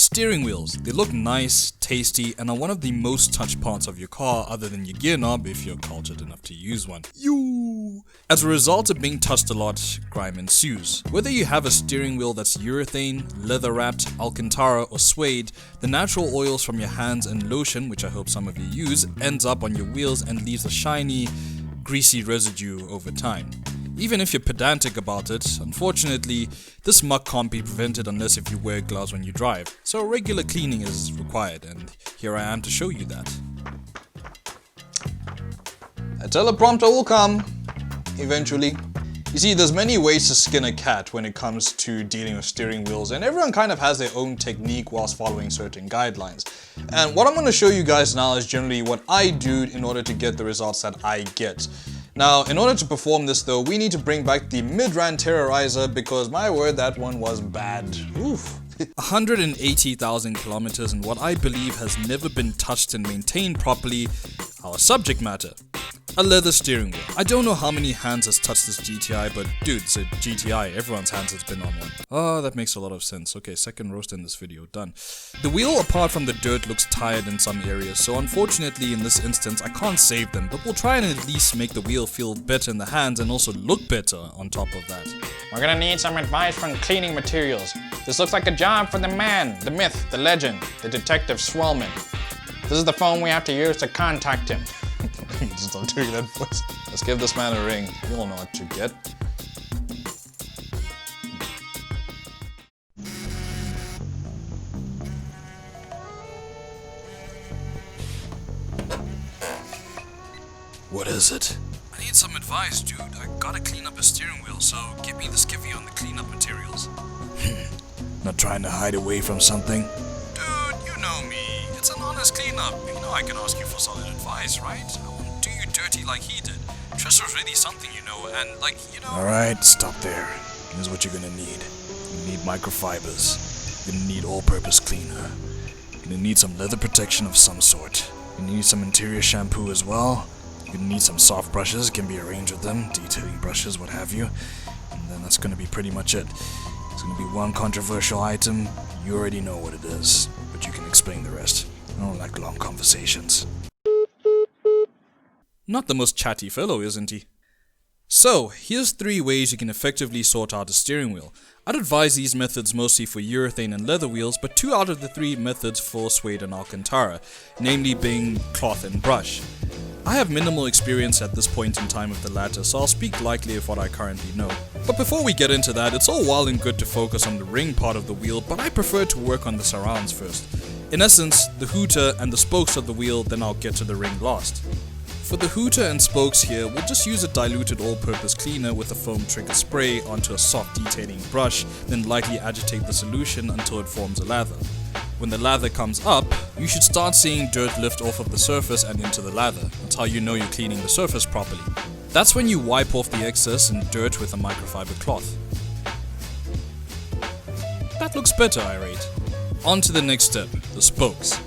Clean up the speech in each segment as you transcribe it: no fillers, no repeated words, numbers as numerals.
Steering wheels. They look nice, tasty, and are one of the most touched parts of your car other than your gear knob if you're cultured enough to use one. As a result of being touched a lot, grime ensues. Whether you have a steering wheel that's urethane, leather wrapped, alcantara, or suede, the natural oils from your hands and lotion, which I hope some of you use, ends up on your wheels and leaves a shiny, greasy residue over time. Even if you're pedantic about it, unfortunately, this muck can't be prevented unless if you wear gloves when you drive, so regular cleaning is required, and here I am to show you that. A teleprompter will come, eventually. You see, there's many ways to skin a cat when it comes to dealing with steering wheels, and everyone kind of has their own technique whilst following certain guidelines. And what I'm going to show you guys now is generally what I do in order to get the results that I get. Now, in order to perform this though, we need to bring back the mid-run terrorizer because my word, that one was bad. Oof. 180,000 kilometers in what I believe has never been touched and maintained properly. Our subject matter. A leather steering wheel. I don't know how many hands has touched this GTI, but dude, it's a GTI. Everyone's hands has been on one. Oh, that makes a lot of sense. Okay, second roast in this video, done. The wheel, apart from the dirt, looks tired in some areas, so unfortunately in this instance I can't save them, but we'll try and at least make the wheel feel better in the hands and also look better on top of that. We're gonna need some advice from cleaning materials. This looks like a job for the man, the myth, the legend, the detective Swellman. This is the phone we have to use to contact him. Just stop doing that voice. Let's give this man a ring. You'll know what to get. What is it? I need some advice, dude. I gotta clean up a steering wheel, so give me the skiffy on the cleanup materials. Not trying to hide away from something? Dude, you know me. It's an honest cleanup. You know I can ask you for solid advice, right? I won't do you dirty like he did. Trust was really something, you know, and like, you know... Alright, stop there. Here's what you're gonna need. You need microfibers. You're gonna need all-purpose cleaner. You're gonna need some leather protection of some sort. You're gonna need some interior shampoo as well. You're gonna need some soft brushes, can be arranged with them, detailing brushes, what have you. And then that's gonna be pretty much it. It's gonna be one controversial item. You already know what it is, but you can explain the rest. I don't like long conversations. Not the most chatty fellow, isn't he? So, here's 3 ways you can effectively sort out a steering wheel. I'd advise these methods mostly for urethane and leather wheels, but 2 out of the 3 methods for suede and alcantara, namely being cloth and brush. I have minimal experience at this point in time with the latter, so I'll speak lightly of what I currently know. But before we get into that, it's all well and good to focus on the ring part of the wheel, but I prefer to work on the surrounds first. In essence, the hooter and the spokes of the wheel, then I'll get to the ring last. For the hooter and spokes here, we'll just use a diluted all-purpose cleaner with a foam trigger spray onto a soft detailing brush, then lightly agitate the solution until it forms a lather. When the lather comes up, you should start seeing dirt lift off of the surface and into the lather. That's how you know you're cleaning the surface properly. That's when you wipe off the excess and dirt with a microfiber cloth. That looks better, I rate. On to the next step, the spokes.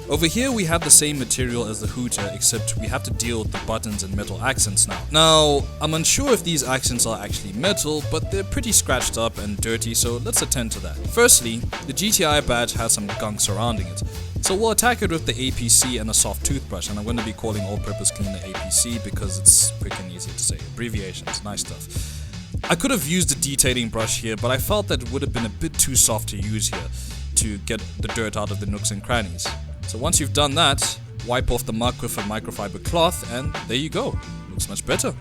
Over here we have the same material as the hooter, except we have to deal with the buttons and metal accents now. Now, I'm unsure if these accents are actually metal, but they're pretty scratched up and dirty, so let's attend to that. Firstly, the Gti Badge has some gunk surrounding it. So we'll attack it with the APC and a soft toothbrush, and I'm going to be calling all-purpose cleaner APC because it's freaking easy to say. Abbreviations, nice stuff. I could have used a detailing brush here, but I felt that it would have been a bit too soft to use here to get the dirt out of the nooks and crannies. So once you've done that, wipe off the muck with a microfiber cloth and there you go. Looks much better.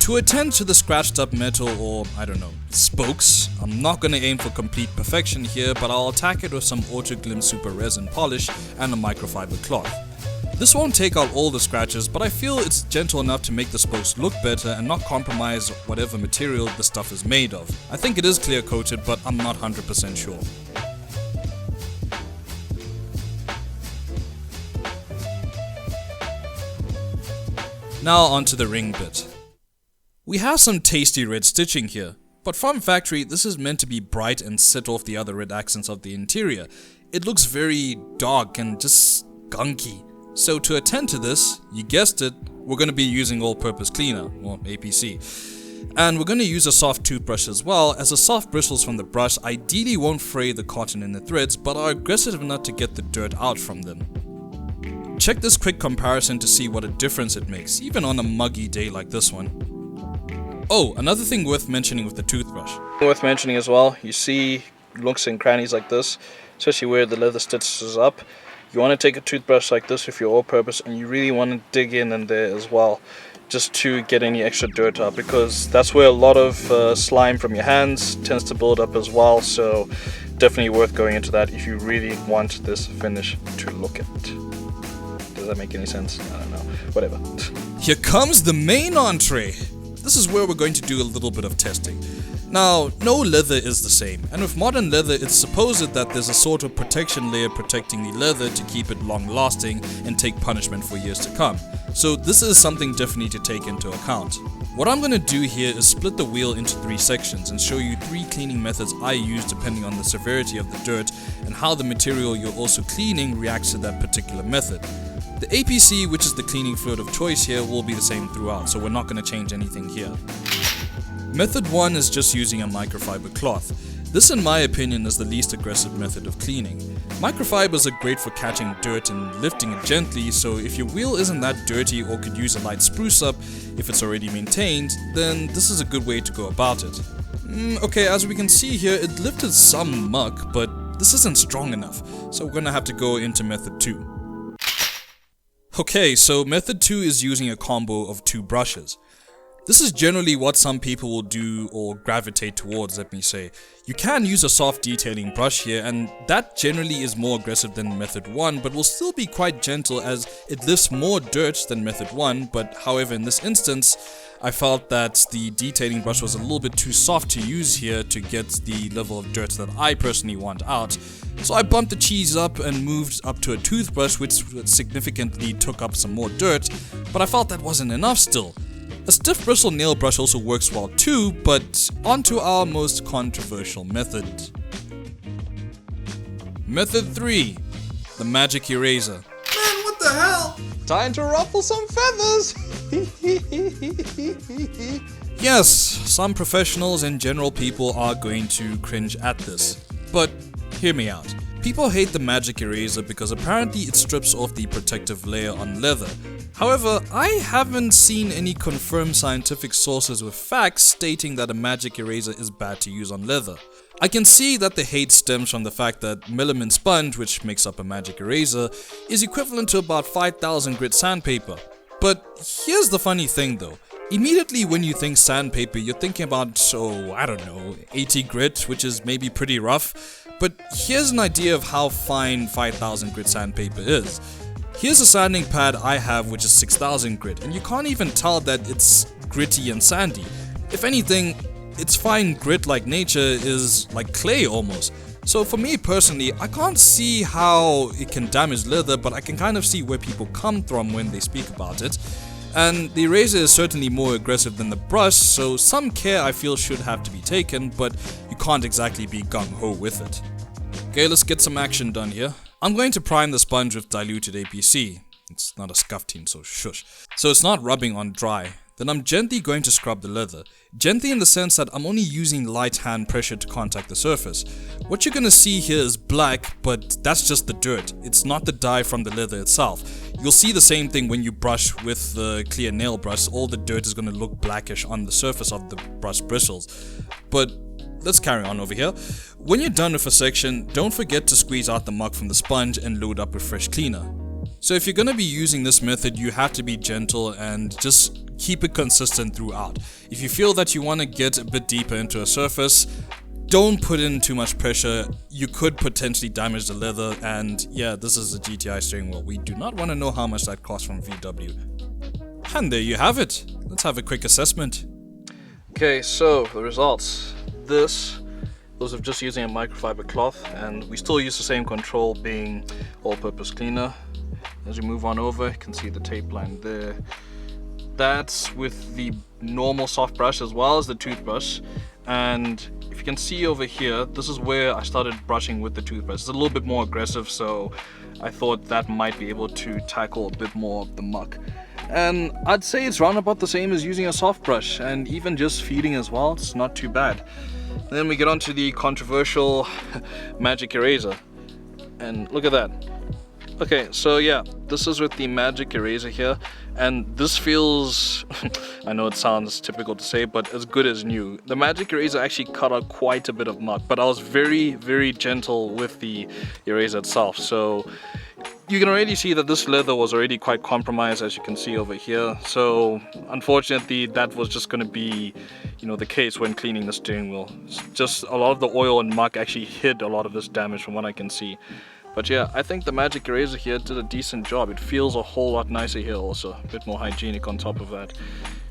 To attend to the scratched up metal or, I don't know, spokes, I'm not going to aim for complete perfection here, but I'll attack it with some Auto Glim Super Resin polish and a microfiber cloth. This won't take out all the scratches, but I feel it's gentle enough to make the spokes look better and not compromise whatever material the stuff is made of. I think it is clear coated, but I'm not 100% sure. Now onto the ring bit. We have some tasty red stitching here, but from factory this is meant to be bright and set off the other red accents of the interior. It looks very dark and just gunky. So to attend to this, you guessed it, we're going to be using all-purpose cleaner, or APC. And we're going to use a soft toothbrush as well, as the soft bristles from the brush ideally won't fray the cotton in the threads, but are aggressive enough to get the dirt out from them. Check this quick comparison to see what a difference it makes, even on a muggy day like this one. Oh, another thing worth mentioning with the toothbrush. Worth mentioning as well, you see nooks and crannies like this, especially where the leather stitches up. You want to take a toothbrush like this if you're all-purpose, and you really want to dig in there as well, just to get any extra dirt out, because that's where a lot of slime from your hands tends to build up as well. So definitely worth going into that if you really want this finish to look at. Does that make any sense? I don't know. Whatever. Here comes the main entree. This is where we're going to do a little bit of testing. Now, no leather is the same, and with modern leather it's supposed that there's a sort of protection layer protecting the leather to keep it long lasting and take punishment for years to come. So this is something definitely to take into account. What I'm going to do here is split the wheel into 3 sections and show you 3 cleaning methods I use depending on the severity of the dirt and how the material you're also cleaning reacts to that particular method. The APC, which is the cleaning fluid of choice here, will be the same throughout, so we're not going to change anything here. Method 1 is just using a microfiber cloth. This, in my opinion, is the least aggressive method of cleaning. Microfibers are great for catching dirt and lifting it gently, so if your wheel isn't that dirty or could use a light spruce up if it's already maintained, then this is a good way to go about it. Okay, as we can see here, it lifted some muck, but this isn't strong enough, so we're gonna have to go into method 2. Okay, so method 2 is using a combo of 2 brushes. This is generally what some people will do or gravitate towards, let me say. You can use a soft detailing brush here, and that generally is more aggressive than method 1, but will still be quite gentle as it lifts more dirt than method 1, but however in this instance, I felt that the detailing brush was a little bit too soft to use here to get the level of dirt that I personally want out. So I bumped the cheese up and moved up to a toothbrush, which significantly took up some more dirt, but I felt that wasn't enough still. A stiff bristle nail brush also works well too, but onto our most controversial method. Method 3. The magic eraser. Man, what the hell? Time to ruffle some feathers! Yes, some professionals and general people are going to cringe at this, but hear me out. People hate the magic eraser because apparently it strips off the protective layer on leather. However, I haven't seen any confirmed scientific sources with facts stating that a magic eraser is bad to use on leather. I can see that the hate stems from the fact that melamine sponge, which makes up a magic eraser, is equivalent to about 5,000 grit sandpaper. But here's the funny thing though. Immediately when you think sandpaper, you're thinking about, I don't know, 80 grit, which is maybe pretty rough. But here's an idea of how fine 5,000 grit sandpaper is. Here's a sanding pad I have which is 6,000 grit, and you can't even tell that it's gritty and sandy. If anything, its fine grit-like nature is like clay almost. So for me personally, I can't see how it can damage leather, but I can kind of see where people come from when they speak about it. And the eraser is certainly more aggressive than the brush, so some care I feel should have to be taken, but you can't exactly be gung-ho with it. Okay, let's get some action done here. I'm going to prime the sponge with diluted APC. It's not a scuff team, so shush. So it's not rubbing on dry. Then I'm gently going to scrub the leather. Gently in the sense that I'm only using light hand pressure to contact the surface. What you're gonna see here is black, but that's just the dirt. It's not the dye from the leather itself. You'll see the same thing when you brush with the clear nail brush. All the dirt is gonna look blackish on the surface of the brush bristles. But let's carry on over here. When you're done with a section, don't forget to squeeze out the muck from the sponge and load up with fresh cleaner. So if you're gonna be using this method, you have to be gentle and just keep it consistent throughout. If you feel that you want to get a bit deeper into a surface, don't put in too much pressure. You could potentially damage the leather, and yeah, this is a GTI steering wheel. We do not want to know how much that costs from VW. And there you have it. Let's have a quick assessment. Okay, so the results. Those of just using a microfiber cloth, and we still use the same control being all-purpose cleaner. As we move on over, you can see the tape line there. That's with the normal soft brush as well as the toothbrush, and if you can see over here, this is where I started brushing with the toothbrush. It's a little bit more aggressive, so I thought that might be able to tackle a bit more of the muck. And I'd say it's round about the same as using a soft brush, and even just feeding as well, it's not too bad. Then we get onto the controversial magic eraser, and look at that. Okay, so yeah, this is with the magic eraser here, and this feels, I know it sounds typical to say, but as good as new. The magic eraser actually cut out quite a bit of muck, but I was very, very gentle with the eraser itself, so you can already see that this leather was already quite compromised, as you can see over here. So unfortunately, that was just going to be, the case when cleaning the steering wheel. Just a lot of the oil and muck actually hid a lot of this damage from what I can see. But yeah, I think the magic eraser here did a decent job. It feels a whole lot nicer here also, a bit more hygienic on top of that.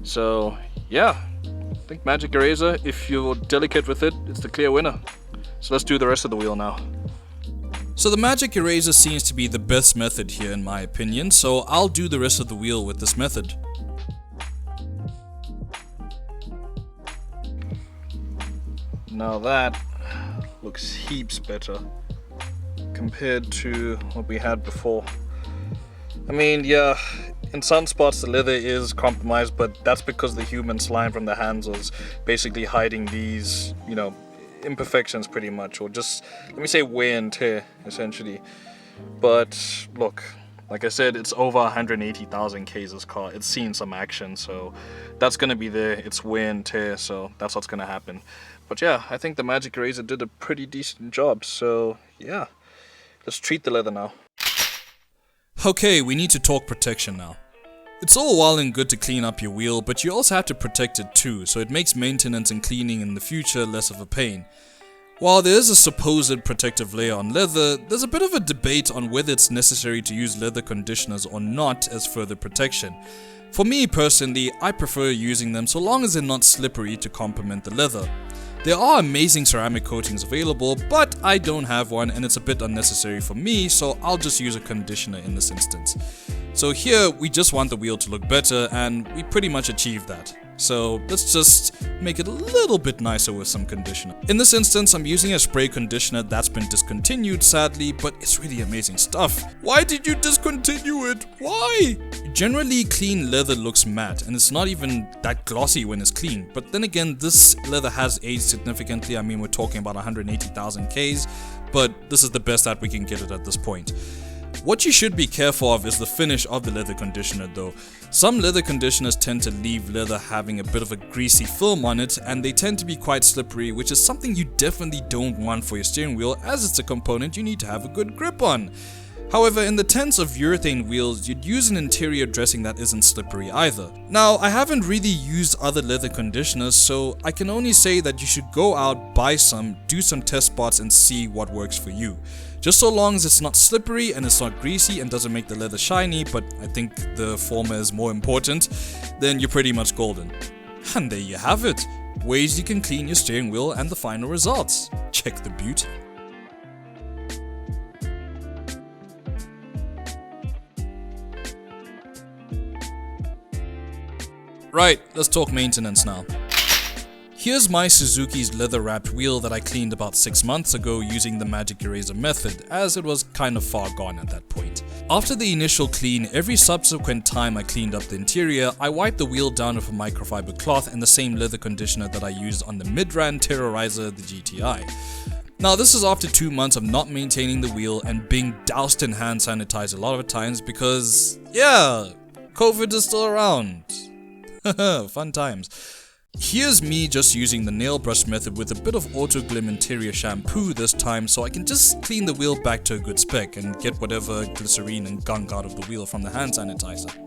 So yeah, I think magic eraser, if you're delicate with it, it's the clear winner. So let's do the rest of the wheel now. So the magic eraser seems to be the best method here in my opinion, so I'll do the rest of the wheel with this method. Now that looks heaps better compared to what we had before. I mean, yeah, in some spots the leather is compromised, but that's because the human slime from the hands was basically hiding these, imperfections pretty much, or just, let me say, wear and tear essentially. But look, like I said, it's over 180,000 Ks this car. It's seen some action, so that's gonna be there. It's wear and tear, so that's what's gonna happen. But yeah, I think the magic eraser did a pretty decent job, so yeah, let's treat the leather now. Okay, we need to talk protection now. It's all well and good to clean up your wheel, but you also have to protect it too, so it makes maintenance and cleaning in the future less of a pain. While there is a supposed protective layer on leather, there's a bit of a debate on whether it's necessary to use leather conditioners or not as further protection. For me personally, I prefer using them so long as they're not slippery to complement the leather. There are amazing ceramic coatings available, but I don't have one and it's a bit unnecessary for me, so I'll just use a conditioner in this instance. So here, we just want the wheel to look better, and we pretty much achieved that. So let's just make it a little bit nicer with some conditioner. In this instance, I'm using a spray conditioner that's been discontinued sadly, but it's really amazing stuff. Why did you discontinue it? Why? Generally, clean leather looks matte, and it's not even that glossy when it's clean. But then again, this leather has aged significantly. I mean, we're talking about 180,000 Ks, but this is the best that we can get it at this point. What you should be careful of is the finish of the leather conditioner though. Some leather conditioners tend to leave leather having a bit of a greasy film on it, and they tend to be quite slippery, which is something you definitely don't want for your steering wheel, as it's a component you need to have a good grip on. However, in the tense of urethane wheels, you'd use an interior dressing that isn't slippery either. Now, I haven't really used other leather conditioners, so I can only say that you should go out, buy some, do some test spots and see what works for you. Just so long as it's not slippery and it's not greasy and doesn't make the leather shiny, but I think the former is more important, then you're pretty much golden. And there you have it. Ways you can clean your steering wheel and the final results. Check the beauty. Right, let's talk maintenance now. Here's my Suzuki's leather wrapped wheel that I cleaned about 6 months ago using the magic eraser method, as it was kind of far gone at that point. After the initial clean, every subsequent time I cleaned up the interior, I wiped the wheel down with a microfiber cloth and the same leather conditioner that I used on the Midran Terrorizer, the GTI. Now this is after 2 months of not maintaining the wheel and being doused in hand sanitizer a lot of times because, yeah, COVID is still around. Fun times. Here's me just using the nail brush method with a bit of Auto Glim interior shampoo this time, so I can just clean the wheel back to a good spec and get whatever glycerine and gunk out of the wheel from the hand sanitizer.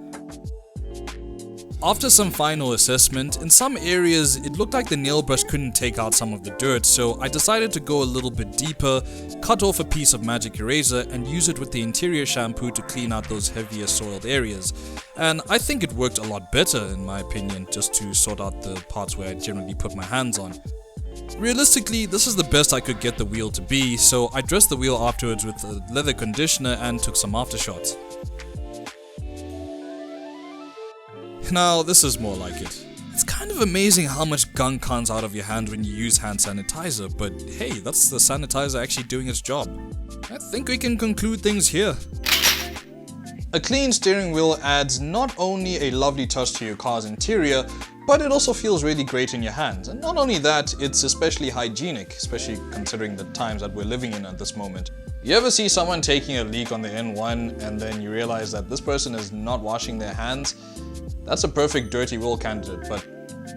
After some final assessment, in some areas it looked like the nail brush couldn't take out some of the dirt, so I decided to go a little bit deeper, cut off a piece of magic eraser and use it with the interior shampoo to clean out those heavier soiled areas. And I think it worked a lot better in my opinion, just to sort out the parts where I generally put my hands on. Realistically, this is the best I could get the wheel to be, so I dressed the wheel afterwards with a leather conditioner and took some aftershots. Now, this is more like it. It's kind of amazing how much gunk comes out of your hand when you use hand sanitizer, but hey, that's the sanitizer actually doing its job. I think we can conclude things here. A clean steering wheel adds not only a lovely touch to your car's interior, but it also feels really great in your hands. And not only that, it's especially hygienic, especially considering the times that we're living in at this moment. You ever see someone taking a leak on the N1 and then you realize that this person is not washing their hands? That's a perfect dirty wheel candidate, but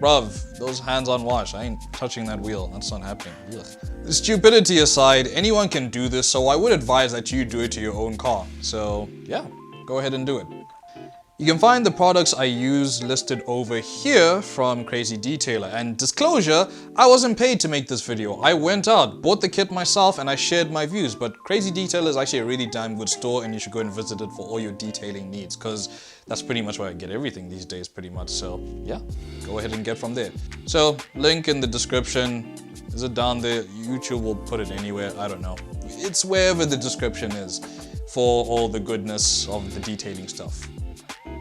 bruv, those hands unwashed. I ain't touching that wheel. That's not happening. Ugh. Stupidity aside, anyone can do this, so I would advise that you do it to your own car. So yeah, go ahead and do it. You can find the products I use listed over here from Crazy Detailer. And disclosure, I wasn't paid to make this video. I went out, bought the kit myself, and I shared my views. But Crazy Detailer is actually a really damn good store, and you should go and visit it for all your detailing needs, because that's pretty much where I get everything these days, pretty much. So yeah, go ahead and get from there. So link in the description. Is it down there? YouTube will put it anywhere. I don't know. It's wherever the description is for all the goodness of the detailing stuff.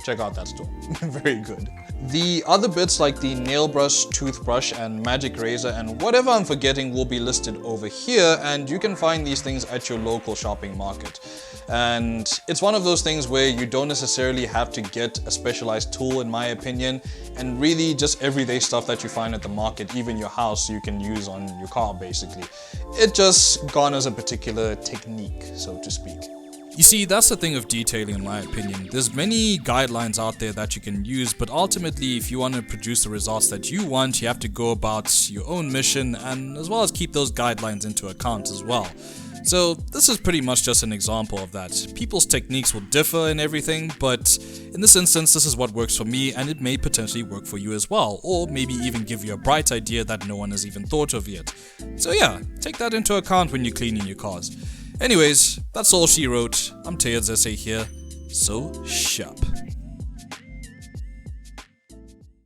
Check out that store. Very good. The other bits like the nail brush, toothbrush, and magic razor, and whatever I'm forgetting will be listed over here, and you can find these things at your local shopping market. And it's one of those things where you don't necessarily have to get a specialized tool, in my opinion, and really just everyday stuff that you find at the market, even your house, you can use on your car basically. It just garners a particular technique, so to speak. You see, that's the thing of detailing, in my opinion. There's many guidelines out there that you can use, but ultimately, if you want to produce the results that you want, you have to go about your own mission, and as well as keep those guidelines into account as well. So this is pretty much just an example of that. People's techniques will differ in everything, but in this instance, this is what works for me, and it may potentially work for you as well, or maybe even give you a bright idea that no one has even thought of yet. So yeah, take that into account when you're cleaning your cars. Anyways, that's all she wrote. I'm TayeedzSA here, so sharp.